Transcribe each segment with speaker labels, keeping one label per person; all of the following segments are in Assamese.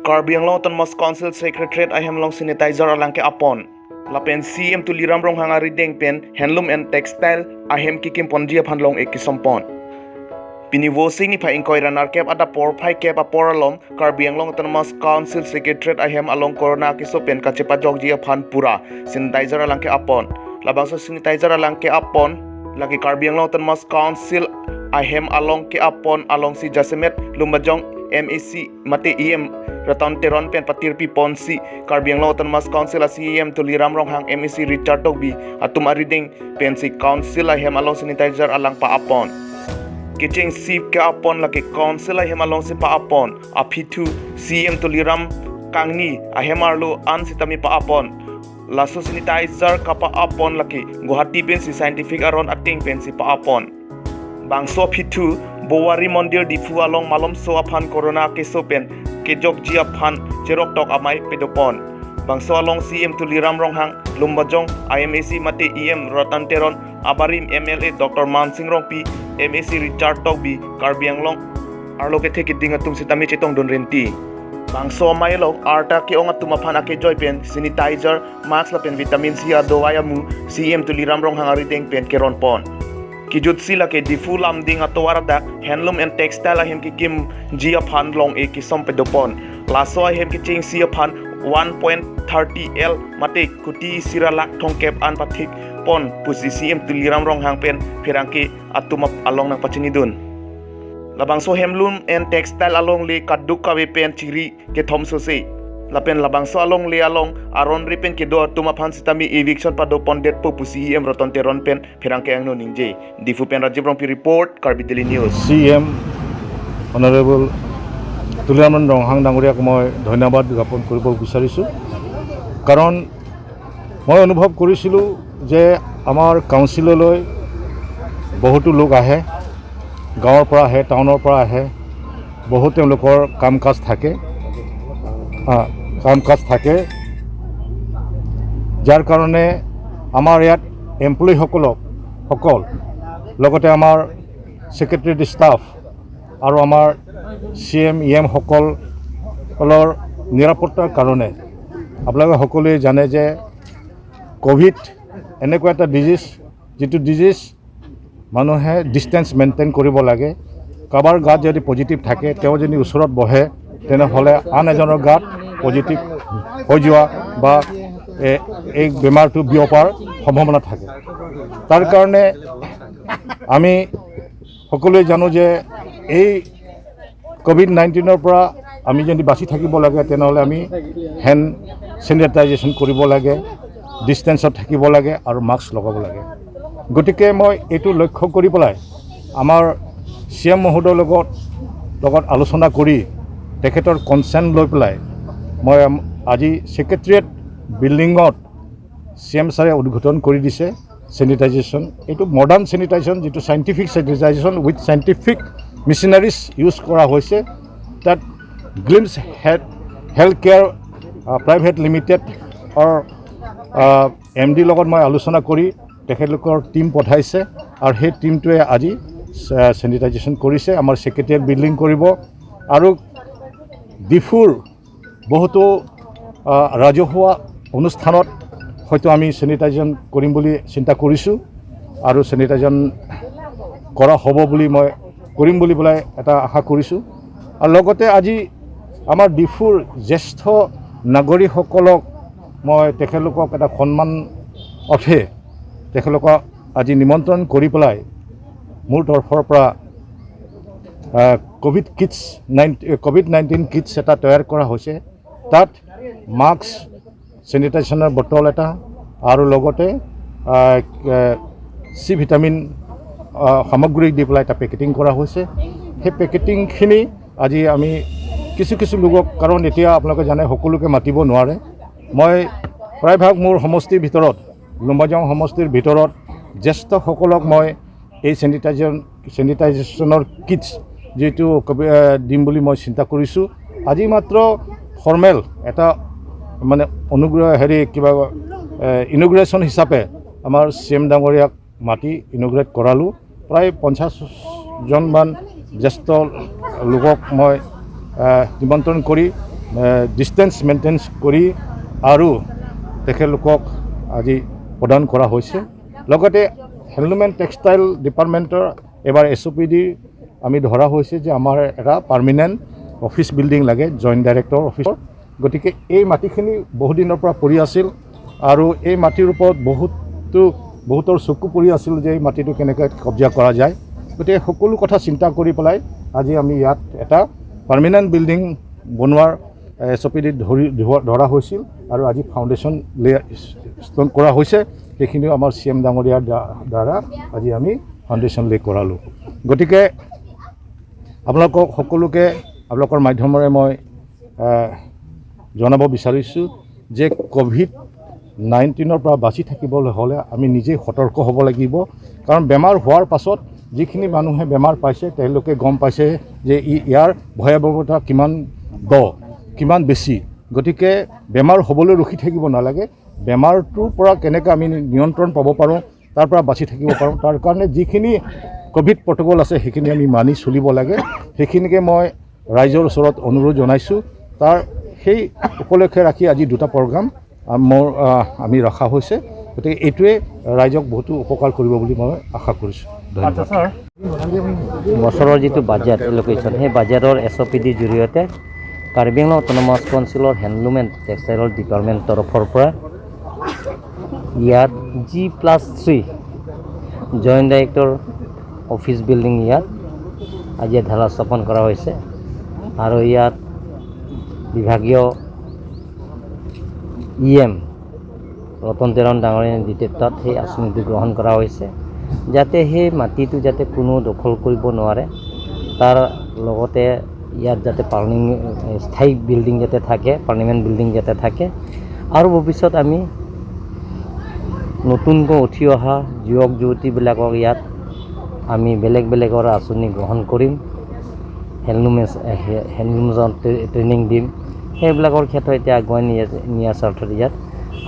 Speaker 1: Karbi Anglong Autonomous Council Secretariat ahem long sanitizer alangke apon. Lapen CM tu liram rong hangari deng pen handloom and textile ahem kikim ponjia phanlong ekisompon. Pinivosing ni phaing koiranar kep ada por phai kep apor alom Karbi Anglong Autonomous Council Secretariat ahem along corona kiso pen kachepa jogjia phan pura sanitizer alangke apon. Labangso sanitizer alangke apon lagi Karbi Anglong Autonomous Council ahem along ke apon along si Jasemet Lumajong MEC mate EM Raton Teron pen patirpi ponsi Karbi Anglong Autonomous Council CM tu liram rong hang MEC Richard Togbi atum ariding pensi council ahem along sanitizer alang pa apon kitching sip ke apon lagi council ahem along si pa apon apitu CM tu liram kangni ahem arlo an sitami pa apon laso sanitizer kapa apon lagi Guwahati pensi scientific aron ating pensi pa apon bangso pitu Bowari Mondir difu along malom so aphan corona keso pen kejok jia phan jerok tok amai pedopon bangso along CM tu liram rong hang Lumbajong IMAC mate EM Ratan Teron abarim MLA Dr. Mansing Rongpi MAC Richard Togbi Karbi Anglong arlo ke theki dingatum sitami chetong don renti bangso mailok arta ke onga tumaphan ake joy pen sanitizer mask la pen vitamin C adowayamu CM tu liram rong hang ari deng pen keron pon kijut sila ke difu lamding atowaradak handloom and textile ahem kikim jia phan long e kisom pedopon laso ahem kiching sia phan 1.30 L mate kuti sira lak thongkep an pathik pon pusi CM tuliram rong hang pen phirangki atumap along nang pachinidun labangso handloom and textile along le kaduk kawe pen chiri ke thomso se lapen labangso along le along aron ripen ke do tumaphan sitami eviction padopon det po pusi EM Roton Teron pen phirangke angno ningje difu pen Rajiv Rongpi report Karbi Daily News
Speaker 2: CM Honorable Tuliram Ronghang Dangoriak moi ধন্যবাদ জ্ঞাপন কৰিব বিচাৰিছো কাৰণ মই অনুভৱ কৰিছিলো যে আমাৰ কাউন্সিললৈ বহুতো লোক আহে গাঁৱৰ পৰা আহে টাউনৰ পৰা আহে বহুত তেওঁলোকৰ কাম-কাজ থাকে যাৰ কাৰণে আমাৰ ইয়াত এমপ্লয়ি সকল লগতে আমাৰ সেক্ৰেটাৰিয়েট ষ্টাফ আৰু আমাৰ CM EM সকলৰ নিৰাপত্তাৰ কাৰণে আপোনালোকে সকলোৱে জানে যে কোভিড এনেকুৱা এটা ডিজিজ যেটো ডিজিজ মানুহে ডিস্টেন্স মেইনটেইন কৰিব লাগে কাবাৰ গাত যদি পজিটিভ থাকে তেওঁ যদি ওচৰত বহে তেনেহলে আন এজনৰ গাত পজিটিভ হৈ যোৱা বা এই বেমাৰটো বিয়পাৰ সম্ভাৱনা থাকে তাৰ কাৰণে আমি সকলোৱে জানো যে এই কোভিড-19 পৰা আমি যদি বাচি থাকিব লাগে তেনেহলে আমি হ্যান্ড স্যানিটাইজেশন কৰিব লাগে ডিস্টেন্সত থাকিব লাগে আৰু মাস্ক লগাব লাগে গতিকে মই এটো লক্ষ্য কৰি পেলাই আমাৰ CM মহোদয়ৰ লগত আলোচনা কৰি তেখেতৰ কনসেন্ট লৈ পেলাই মই আজি সেক্ৰেটাৰিয়েট বিল্ডিংত CM ছাৰে উদ্ঘাটন কৰি দিছে স্যানিটাইজেশন এটো মডাৰ্ন স্যানিটাইজেশন যেটো scientific sanitization with scientific machineries use কৰা হৈছে তাত Glims health care private limited MD লগত মই আলোচনা কৰি তেখেতলোকৰ টিম পঠাইছে আৰু সেই টিমটোৱে আজি স্যানিটাইজেশন কৰিছে আমাৰ সেক্ৰেটাৰিয়েট বিল্ডিং কৰিব আৰু ডিফুৰ বহুতো ৰাজহুৱা অনুষ্ঠানত হয়তো আমি স্যানিটাইজেশন কৰিম বুলি চিন্তা কৰিছো আৰু স্যানিটাইজেশন কৰা হ'ব বুলি মই কৰিম বুলি বলাই এটা আশা কৰিছো আৰু লগতে আজি আমাৰ ডিফুৰ জ্যেষ্ঠ নাগৰিকসকলক মই তেখেতলোকক এটা সন্মান অথে তেখেতলোকক আজি নিমন্ত্ৰণ কৰি পেলাই মোৰ তৰফৰ পৰা কোভিড-19 কিটছ এটা তৈয়াৰ কৰা হৈছে তাত মাস্ক স্যানিটাইজেশনৰ বটল এটা আৰু লগতে C ভিটামিন সামগ্ৰী দি পেলাই এটা পেকেটিং কৰা হৈছে সেই পেকেটিংখিনি আজি আমি কিছু লোকক কাৰণ এতিয়া আপোনালোকে জানে সকলোকে মাতিব নোৱাৰে মই প্ৰায়ভাগ মোৰ সমষ্টিৰ ভিতৰত লুম্বাজং সমষ্টিৰ ভিতৰত জ্যেষ্ঠ সকলক মই এই স্যানিটাইজেশনৰ কিটছ যেটো দিম বুলি মই চিন্তা কৰিছো আজি মাত্ৰ ফৰ্মেল এটা মানে অনুগ্ৰহ কিবা ইনগ্ৰেশ্যন হিচাপে আমাৰ CM ডাঙৰীয়াক মাটি ইনগ্ৰেট কৰালো প্ৰায় 50 জন মান জ্যেষ্ঠ লোকক মই নিমন্ত্ৰণ কৰি ডিষ্টেঞ্চ মেইনটেইন কৰি আৰু তেখেতলোকক আজি প্ৰদান কৰা হৈছে। লগতে হেণ্ডলুম এণ্ড টেক্সটাইল ডিপাৰ্টমেণ্টৰ এবাৰ SOPD আমি ধৰা হৈছে যে আমাৰ এটা পাৰ্মানেণ্ট অফিচ বিল্ডিং লাগে, জইণ্ট ডাইৰেক্টৰ অফিচৰ। গতিকে এই মাটিখিনি বহুদিনৰ পৰা পৰি আছিল আৰু এই মাটিৰ ওপৰত বহুতৰ চকু পৰি আছিল যে এই মাটিটো কেনেকৈ কব্জা কৰা যায়। গতিকে সকলো কথা চিন্তা কৰি পেলাই আজি আমি ইয়াত এটা পাৰ্মানেণ্ট বিল্ডিং বনোৱাৰ SOPD ধৰা হৈছিল আৰু আজি ফাউণ্ডেশ্যন ষ্ট'ন কৰা হৈছে। সেইখিনিও আমাৰ CM ডাঙৰীয়াৰ দ্বাৰা আজি আমি ফাউণ্ডেশ্যন লে কৰালোঁ। গতিকে আপোনালোকক সকলোকে আপোনালোকৰ মাধ্যমেৰে মই জনাব বিচাৰিছোঁ যে COVID-19 পৰা বাচি থাকিবলৈ হ'লে আমি নিজেই সতৰ্ক হ'ব লাগিব। কাৰণ বেমাৰ হোৱাৰ পাছত যিখিনি মানুহে বেমাৰ পাইছে তেওঁলোকে গম পাইছে যে ইয়াৰ ভয়াৱহতা কিমান বেছি। গতিকে বেমাৰ হ'বলৈ ৰখি থাকিব নালাগে। বেমাৰটোৰ পৰা কেনেকৈ আমি নিয়ন্ত্ৰণ পাব পাৰোঁ, তাৰ পৰা বাচি থাকিব পাৰোঁ, তাৰ কাৰণে যিখিনি ক'ভিড প্ৰট'কল আছে সেইখিনি আমি মানি চলিব লাগে। সেইখিনিকে মই ৰাইজৰ ওচৰত অনুৰোধ জনাইছোঁ। সেই উপলক্ষে ৰাখি আজি দুটা প্ৰগ্ৰাম আমি ৰখা হৈছে। গতিকে এইটোৱে ৰাইজক বহুতো উপকাৰ কৰিব বুলি মই আশা কৰিছোঁ। ধন্যবাদ।
Speaker 3: বছৰৰ যিটো বাজেট এল'কেশ্যন, সেই বাজেটৰ SOPD জৰিয়তে কাৰ্বি আংলং অট'নমাছ কাউন্সিলৰ হেণ্ডলুম এণ্ড টেক্সটাইলৰ ডিপাৰ্টমেণ্ট তৰফৰ পৰা ইয়াত G+3 joint director office building ইয়াত আজি ঢালা স্থাপন কৰা হৈছে আৰু ইয়াত বিভাগীয় EM ৰতন তেৰণ ডাঙৰীয়াৰ নেতৃত্বত সেই আঁচনিটো গ্ৰহণ কৰা হৈছে, যাতে সেই মাটিটো যাতে কোনো দখল কৰিব নোৱাৰে, তাৰ লগতে ইয়াত যাতে স্থায়ী বিল্ডিং যাতে থাকে, পাৰ্মানেণ্ট বিল্ডিং যাতে থাকে। আৰু ভৱিষ্যত আমি নতুনকৈ উঠি অহা যুৱক যুৱতীবিলাকক ইয়াত আমি বেলেগৰ আঁচনি গ্ৰহণ কৰিম, হেণ্ডলুম ট্ৰেইনিং দিম। সেইবিলাকৰ ক্ষেত্ৰত এতিয়া আগুৱাই নিয়াৰ স্বাৰ্থত ইয়াত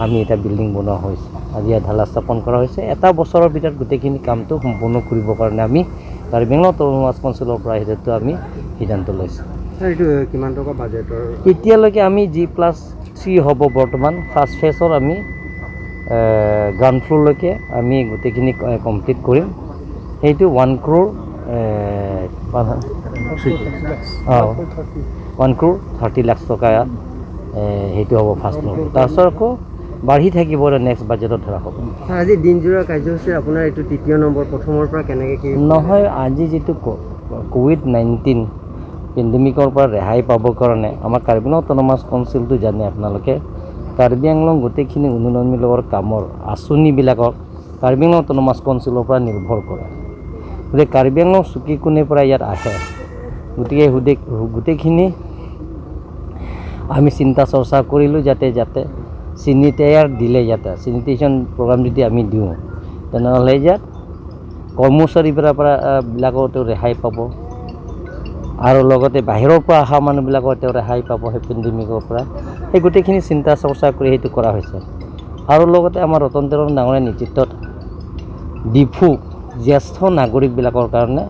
Speaker 3: আমি এটা বিল্ডিং বনোৱা হৈছে, আজি ইয়াত ঢালা স্থাপন কৰা হৈছে। এটা বছৰৰ ভিতৰত গোটেইখিনি কামটো সম্পূৰ্ণ কৰিবৰ কাৰণে আমি কাৰ্বি আংলং অট'নমাছ কাউন্সিলৰ পৰা সেইটো আমি সিদ্ধান্ত লৈছোঁ।
Speaker 4: এইটো কিমান টকা বাজেটৰ?
Speaker 3: এতিয়ালৈকে আমি G+3 হ'ব বৰ্তমান ফাৰ্ষ্ট ফেজৰ আমি গ্ৰাউণ্ড ফ্ল'ৰলৈকে আমি গোটেইখিনি কমপ্লিট কৰিম। সেইটো 1 crore 30 লাখ টকা সেইটো হ'ব ফাৰ্ষ্ট ফ্ল'ৰ। তাৰপিছত আকৌ বাঢ়ি থাকিব নেক্সট বাজেটত ধৰা হ'ব।
Speaker 4: আজি দিনজোৰা কাৰ্যসূচী আপোনাৰ এইটো তৃতীয় নম্বৰ, প্ৰথমৰ পৰা কেনেকৈ কি
Speaker 3: নহয়, আজি যিটো COVID-19 পেণ্ডেমিকৰ পৰা ৰেহাই পাবৰ কাৰণে আমাৰ কাৰ্বি আংলং অট'নমাছ কাউন্সিলটো জানে আপোনালোকে, কাৰ্বি আংলং গোটেইখিনি উন্নয়নমূলকৰ কামৰ আঁচনিবিলাকক কাৰ্বি আংলং অট'নমাছ কাউন্সিলৰ পৰা নিৰ্ভৰ কৰে। গতিকে কাৰ্বি আংলং চুকি কোণে পৰা ইয়াত আহে। গতিকে গোটেইখিনি আমি চিন্তা চৰ্চা কৰিলোঁ যাতে চেনিটাইজাৰ দিলে, চেনিটেশ্যন প্ৰগ্ৰাম যদি আমি দিওঁ তেনেহ'লে ইয়াত কৰ্মচাৰীবিলাকতো ৰেহাই পাব আৰু লগতে বাহিৰৰ পৰা অহা মানুহবিলাকৰ তেওঁ ৰেহাই পাব সেই পেণ্ডেমিকৰ পৰা। সেই গোটেইখিনি চিন্তা চৰ্চা কৰি সেইটো কৰা হৈছে। আৰু লগতে আমাৰ ৰতন তেৰণ ডাঙৰীয়াৰ নেতৃত্বত ডিফু জ্যেষ্ঠ নাগৰিকবিলাকৰ কাৰণে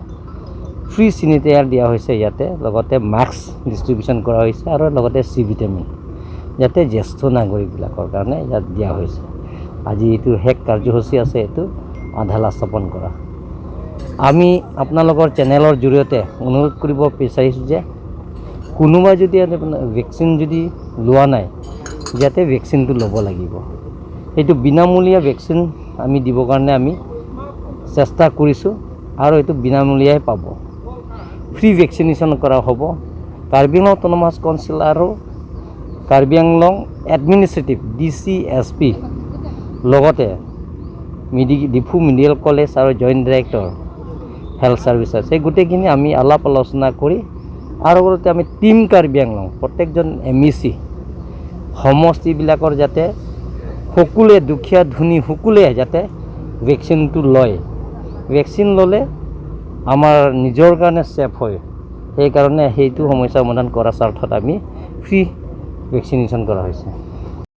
Speaker 3: ফ্ৰী চেনিটাইজাৰ দিয়া হৈছে ইয়াতে, লগতে মাস্ক ডিষ্ট্ৰিবিউশ্যন কৰা হৈছে আৰু লগতে C ভিটামিন যাতে জ্যেষ্ঠ নাগৰিকবিলাকৰ কাৰণে ইয়াত দিয়া হৈছে। আজি এইটো শেষ কাৰ্যসূচী আছে, এইটো ঢালা স্থাপন কৰা। আমি আপোনালোকৰ চেনেলৰ জৰিয়তে অনুৰোধ কৰিব বিচাৰিছোঁ যে কোনোবাই যদি ভেকচিন যদি লোৱা নাই, যাতে ভেকচিনটো ল'ব লাগিব। এইটো বিনামূলীয়া ভেকচিন আমি দিবৰ কাৰণে আমি চেষ্টা কৰিছোঁ আৰু এইটো বিনামূলীয়াই পাব। ফ্ৰী ভেকচিনেশ্যন কৰা হ'ব। কাৰ্বি আংলং অট'নমাছ কাউন্সিল আৰু কাৰ্বি আংলং এডমিনিষ্ট্ৰেটিভ DCSP লগতে ডিফু মেডিকেল কলেজ আৰু জইণ্ট ডাইৰেক্টৰ হেল্থ ছাৰ্ভিচেছ এই গোটেইখিনি আমি আলাপ আলোচনা কৰি আৰু লগতে আমি টিম কাৰ্বি আংলং প্ৰত্যেকজন MEC সমষ্টিবিলাকৰ যাতে সকলোৱে দুখীয়া ধনী সকলোৱে যাতে ভেকচিনটো লয়। ভেকচিন ল'লে আমাৰ নিজৰ কাৰণে ছেফ হয়, সেইকাৰণে সেইটো সমস্যা সমাধান কৰাৰ স্বাৰ্থত আমি ফ্ৰী ভেকচিনেশ্যন কৰা হৈছে।